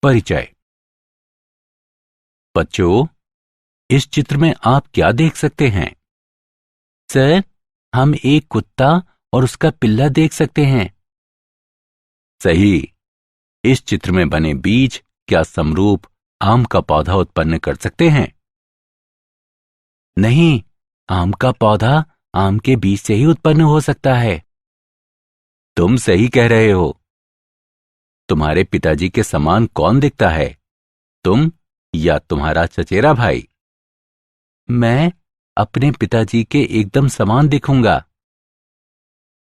परिचय। बच्चों, इस चित्र में आप क्या देख सकते हैं? सर, हम एक कुत्ता और उसका पिल्ला देख सकते हैं। सही। इस चित्र में बने बीज क्या समरूप आम का पौधा उत्पन्न कर सकते हैं? नहीं, आम का पौधा आम के बीज से ही उत्पन्न हो सकता है। तुम सही कह रहे हो। तुम्हारे पिताजी के समान कौन दिखता है, तुम या तुम्हारा चचेरा भाई? मैं अपने पिताजी के एकदम समान दिखूंगा।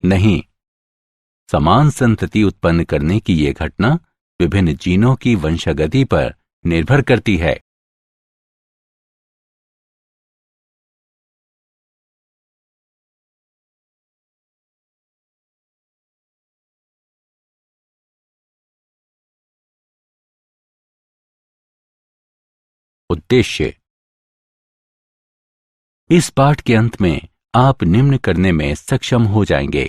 नहीं, समान संतति उत्पन्न करने की यह घटना विभिन्न जीनों की वंशागति पर निर्भर करती है। उद्देश्य। इस पाठ के अंत में आप निम्न करने में सक्षम हो जाएंगे: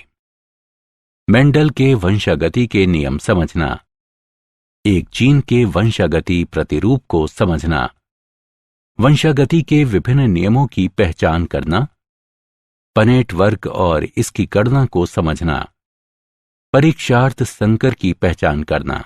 मेंडल के वंशागति के नियम समझना, एक जीन के वंशागति प्रतिरूप को समझना, वंशागति के विभिन्न नियमों की पहचान करना, पनेट वर्ग और इसकी गणना को समझना, परीक्षार्थ संकर की पहचान करना।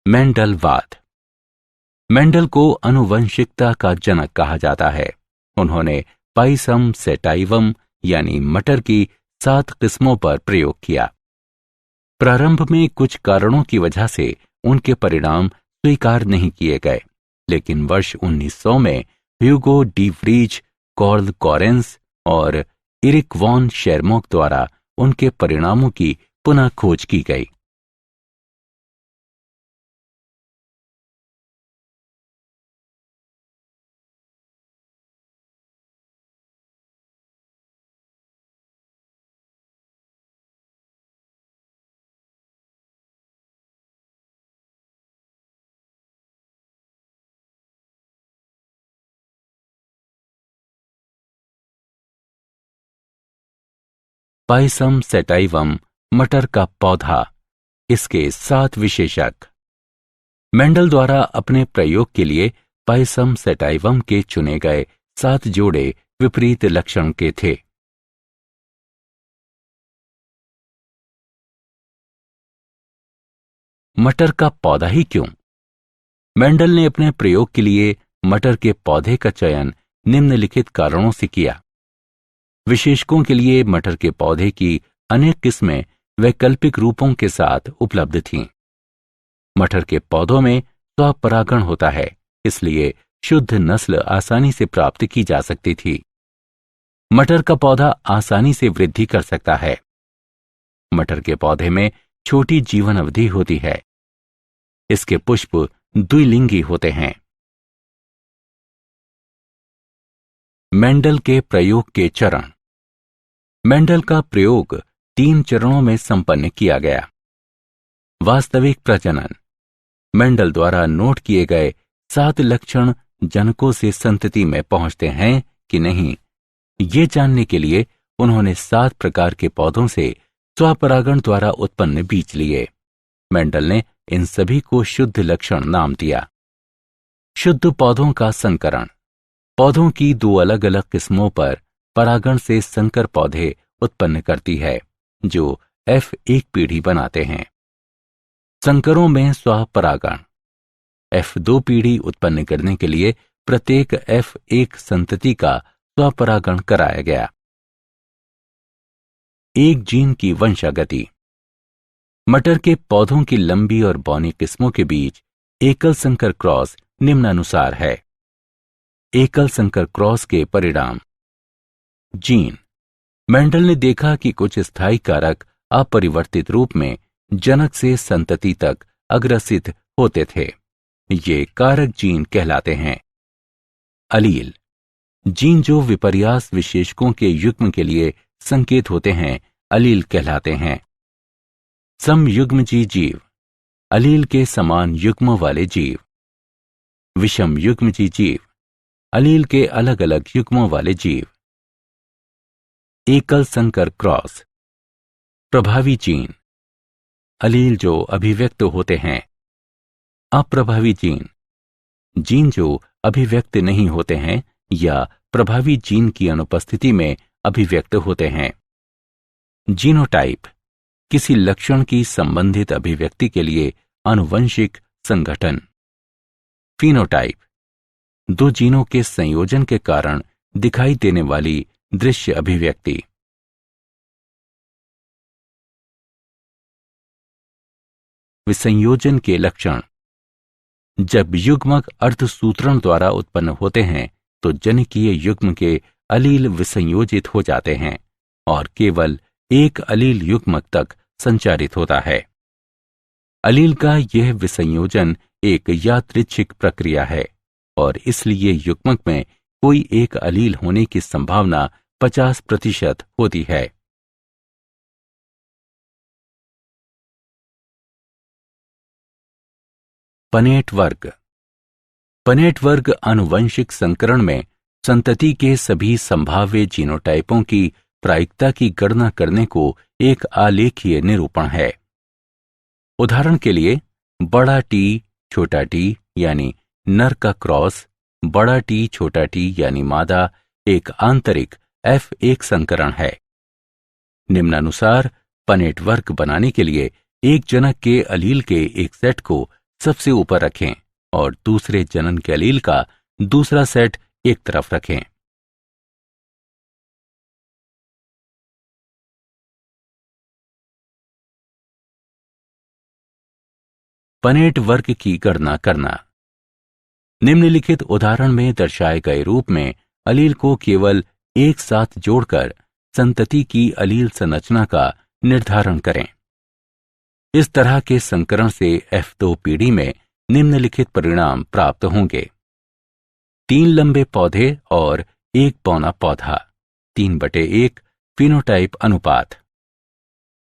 मेंडलवाद। मेंडल को आनुवंशिकता का जनक कहा जाता है। उन्होंने पाइसम सेटाइवम यानी मटर की 7 किस्मों पर प्रयोग किया। प्रारंभ में कुछ कारणों की वजह से उनके परिणाम स्वीकार नहीं किए गए, लेकिन वर्ष 1900 में Hugo de Vries, curl Correns और इरिक वॉन शेरमॉक द्वारा उनके परिणामों की पुनः खोज की गई। पाइसम सेटाइवम मटर का पौधा, इसके 7 विशेषक। मेंडल द्वारा अपने प्रयोग के लिए पाइसम सेटाइवम के चुने गए 7 जोड़े विपरीत लक्षण के थे। मटर का पौधा ही क्यों? मेंडल ने अपने प्रयोग के लिए मटर के पौधे का चयन निम्नलिखित कारणों से किया। विशेषकों के लिए मटर के पौधे की अनेक किस्में वैकल्पिक रूपों के साथ उपलब्ध थीं। मटर के पौधों में स्वपरागण होता है, इसलिए शुद्ध नस्ल आसानी से प्राप्त की जा सकती थी। मटर का पौधा आसानी से वृद्धि कर सकता है। मटर के पौधे में छोटी जीवन अवधि होती है। इसके पुष्प द्विलिंगी होते हैं। मेंडल के प्रयोग के चरण। मेंडल का प्रयोग 3 चरणों में संपन्न किया गया। वास्तविक प्रजनन। मेंडल द्वारा नोट किए गए 7 लक्षण जनकों से संतति में पहुंचते हैं कि नहीं, ये जानने के लिए उन्होंने 7 प्रकार के पौधों से स्वपरागण द्वारा उत्पन्न बीज लिए। मेंडल ने इन सभी को शुद्ध लक्षण नाम दिया। शुद्ध पौधों का संकरण। पौधों की 2 अलग अलग किस्मों पर परागण से संकर पौधे उत्पन्न करती है, जो F1 पीढ़ी बनाते हैं। संकरों में स्वपरागण। F2 पीढ़ी उत्पन्न करने के लिए प्रत्येक F1 संतति का स्वपरागण कराया गया। एक जीन की वंशागति। मटर के पौधों की लंबी और बौनी किस्मों के बीच एकल संकर क्रॉस निम्नानुसार है। एकल संकर क्रॉस के परिणाम। जीन। मेंडल ने देखा कि कुछ स्थायी कारक अपरिवर्तित रूप में जनक से संतति तक अग्रसित होते थे। ये कारक जीन कहलाते हैं। अलील, जीन जो विपर्यास विशेषकों के युग्म के लिए संकेत होते हैं, अलील कहलाते हैं। समयुग्मजी जीव, अलील के समान युग्म वाले जीव। विषम युग्मजी जीव, अलील के अलग अलग युग्मों वाले जीव। एकल संकर क्रॉस, प्रभावी जीन, अलील जो अभिव्यक्त होते हैं। अप्रभावी जीन, जीन जो अभिव्यक्त नहीं होते हैं या प्रभावी जीन की अनुपस्थिति में अभिव्यक्त होते हैं। जीनोटाइप, किसी लक्षण की संबंधित अभिव्यक्ति के लिए आनुवंशिक संगठन। फिनोटाइप, दो जीनों के संयोजन के कारण दिखाई देने वाली दृश्य अभिव्यक्ति। विसंयोजन के लक्षण, जब युग्मक अर्धसूत्रण द्वारा उत्पन्न होते हैं तो जनिकीय युग्म के अलील विसंयोजित हो जाते हैं और केवल एक अलील युग्मक तक संचारित होता है। अलील का यह विसंयोजन एक यादृच्छिक प्रक्रिया है और इसलिए युग्मक में कोई एक अलील होने की संभावना 50% होती है। पनेट वर्ग, पनेट वर्ग आनुवंशिक संकरण में संतति के सभी संभाव्य जीनोटाइपों की प्रायिकता की गणना करने को एक आलेखीय निरूपण है। उदाहरण के लिए बड़ा टी छोटा टी यानी नर का क्रॉस, बड़ा टी छोटा टी यानी मादा एक आंतरिक F1 संकरण है। निम्नानुसार पनेट वर्ग बनाने के लिए एक जनक के अलील के एक सेट को सबसे ऊपर रखें और दूसरे जनन के अलील का दूसरा सेट एक तरफ रखें। पनेट वर्ग की गणना करना। निम्नलिखित उदाहरण में दर्शाए गए रूप में अलील को केवल एक साथ जोड़कर संतति की अलील संरचना का निर्धारण करें। इस तरह के संकरण से F2 पीढ़ी में निम्नलिखित परिणाम प्राप्त होंगे: 3 लंबे पौधे और 1 पौना पौधा, 3/1 फिनोटाइप अनुपात,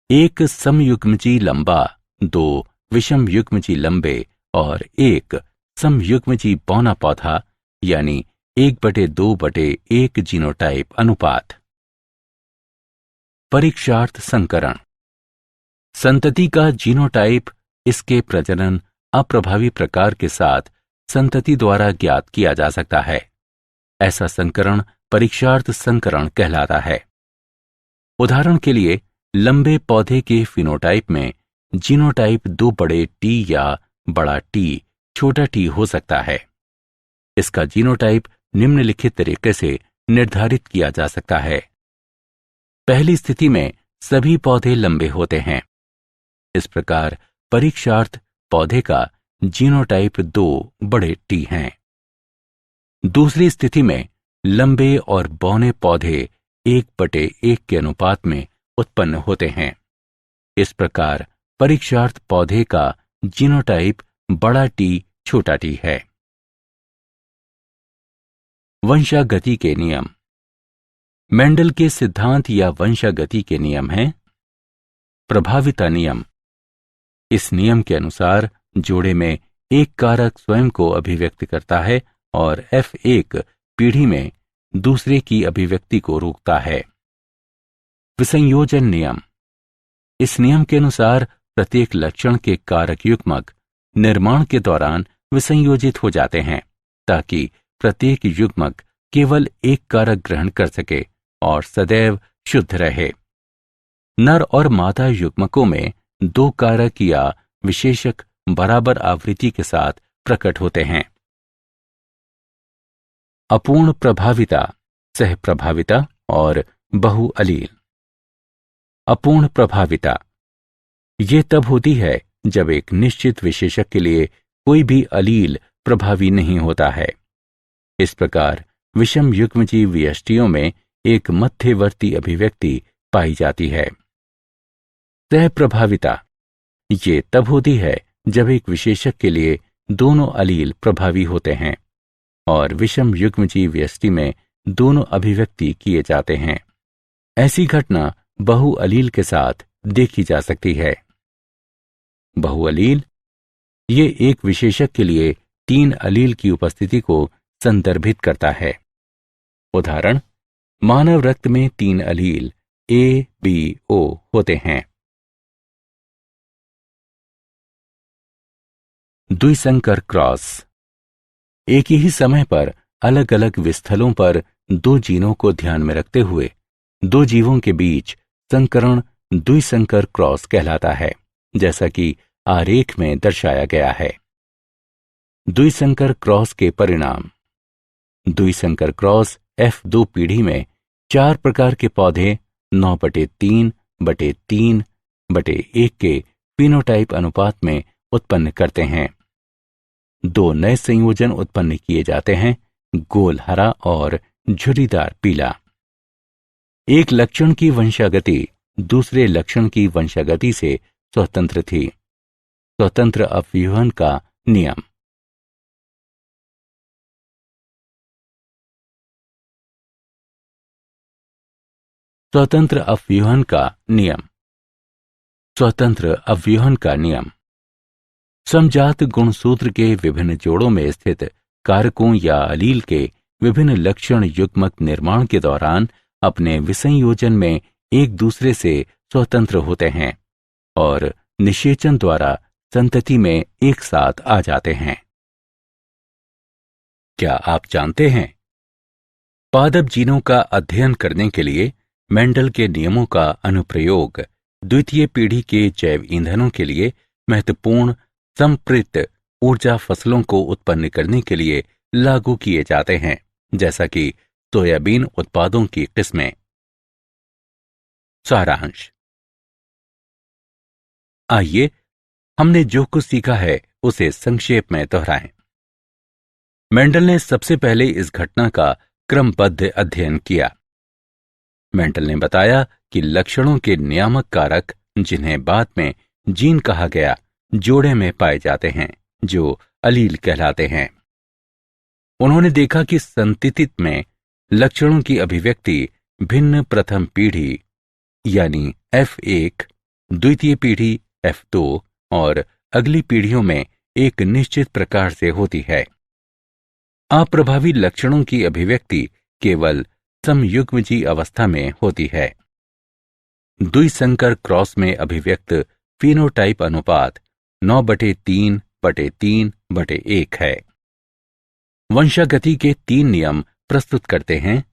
1 समयुग्मजी लंबा, 2 विषम युग्मजी लंबे और 1 समयुग्मजी पौना पौधा यानी 1/2/1 जीनोटाइप अनुपात। परीक्षार्थ संकरण, संतति का जीनोटाइप इसके प्रजनन अप्रभावी प्रकार के साथ संतति द्वारा ज्ञात किया जा सकता है। ऐसा संकरण परीक्षार्थ संकरण कहलाता है। उदाहरण के लिए लंबे पौधे के फिनोटाइप में जीनोटाइप 2 बड़े टी या बड़ा टी छोटा टी हो सकता है। इसका जीनोटाइप निम्नलिखित तरीके से निर्धारित किया जा सकता है। पहली स्थिति में सभी पौधे लंबे होते हैं। इस प्रकार परीक्षार्थ पौधे का जीनोटाइप 2 बड़े टी हैं। दूसरी स्थिति में लंबे और बौने पौधे 1/1 के अनुपात में उत्पन्न होते हैं। इस प्रकार परीक्षार्थ पौधे का जीनोटाइप बड़ा टी छोटा टी है। वंशागति के नियम। मेंडल के सिद्धांत या वंशागति के नियम हैं: प्रभाविता नियम। इस नियम के अनुसार जोड़े में एक कारक स्वयं को अभिव्यक्त करता है और F1 पीढ़ी में दूसरे की अभिव्यक्ति को रोकता है। विसंयोजन नियम। इस नियम के अनुसार प्रत्येक लक्षण के कारक युग्मक निर्माण के दौरान विसंयोजित हो जाते हैं ताकि प्रत्येक युग्मक केवल एक कारक ग्रहण कर सके और सदैव शुद्ध रहे। नर और मादा युग्मकों में 2 कारक या विशेषक बराबर आवृत्ति के साथ प्रकट होते हैं। अपूर्ण प्रभाविता, सह प्रभाविता और बहुअलील। अपूर्ण प्रभाविता ये तब होती है जब एक निश्चित विशेषक के लिए कोई भी अलील प्रभावी नहीं होता है। इस प्रकार विषम युग्मजीव व्यष्टियों में एक मध्यवर्ती अभिव्यक्ति पाई जाती है। सह प्रभाविता ये तब होती है जब एक विशेषक के लिए दोनों अलील प्रभावी होते हैं और विषम युग्मजीव व्यष्टि में दोनों अभिव्यक्ति किए जाते हैं। ऐसी घटना बहुअलील के साथ देखी जा सकती है। बहुअलील ये एक विशेषक के लिए 3 अलील की उपस्थिति को संदर्भित करता है। उदाहरण, मानव रक्त में 3 अलील A, B, O होते हैं। द्विसंकर क्रॉस एक ही समय पर अलग अलग विस्थलों पर 2 जीनों को ध्यान में रखते हुए 2 जीवों के बीच संकरण द्विसंकर क्रॉस कहलाता है, जैसा कि आरेख में दर्शाया गया है। द्विसंकर क्रॉस के परिणाम। द्विसंकर क्रॉस F2 पीढ़ी में 4 प्रकार के पौधे 9/3/3/1 के फिनोटाइप अनुपात में उत्पन्न करते हैं। 2 नए संयोजन उत्पन्न किए जाते हैं, गोल हरा और झुर्रीदार पीला। एक लक्षण की वंशागति दूसरे लक्षण की वंशागति से स्वतंत्र थी। स्वतंत्र अपव्यूहन का नियम। स्वतंत्र अपव्यूहन का नियम। स्वतंत्र अपव्यूहन का नियम समजात गुणसूत्र के विभिन्न जोड़ों में स्थित कारकों या अलील के विभिन्न लक्षण युग्मक निर्माण के दौरान अपने विसंयोजन में एक दूसरे से स्वतंत्र होते हैं और निषेचन द्वारा संतति में एक साथ आ जाते हैं। क्या आप जानते हैं, पादप जीनों का अध्ययन करने के लिए मेंडल के नियमों का अनुप्रयोग द्वितीय पीढ़ी के जैव ईंधनों के लिए महत्वपूर्ण संपृक्त ऊर्जा फसलों को उत्पन्न करने के लिए लागू किए जाते हैं, जैसा कि सोयाबीन उत्पादों की किस्में। सारांश। आइए हमने जो कुछ सीखा है उसे संक्षेप में दोहराएं। मेंडल ने सबसे पहले इस घटना का क्रमबद्ध अध्ययन किया। मेंडल ने बताया कि लक्षणों के नियामक कारक, जिन्हें बाद में जीन कहा गया, जोड़े में पाए जाते हैं, जो अलील कहलाते हैं। उन्होंने देखा कि संतति में लक्षणों की अभिव्यक्ति भिन्न प्रथम पीढ़ी यानी F1, द्वितीय पीढ़ी F2 और अगली पीढ़ियों में एक निश्चित प्रकार से होती है। अप्रभावी लक्षणों की अभिव्यक्ति केवल समयुग्मजी अवस्था में होती है। द्विसंकर क्रॉस में अभिव्यक्त फिनोटाइप अनुपात 9/3/3/1 है। वंशागति के 3 नियम प्रस्तुत करते हैं: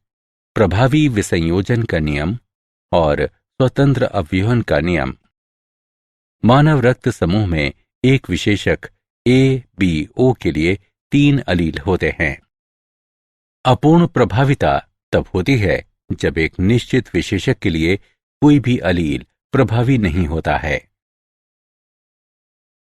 प्रभावी विसंयोजन का नियम और स्वतंत्र अपव्यूहन का नियम। मानव रक्त समूह में एक विशेषक A-B-O के लिए 3 अलील होते हैं। अपूर्ण प्रभाविता तब होती है जब एक निश्चित विशेषक के लिए कोई भी अलील प्रभावी नहीं होता है।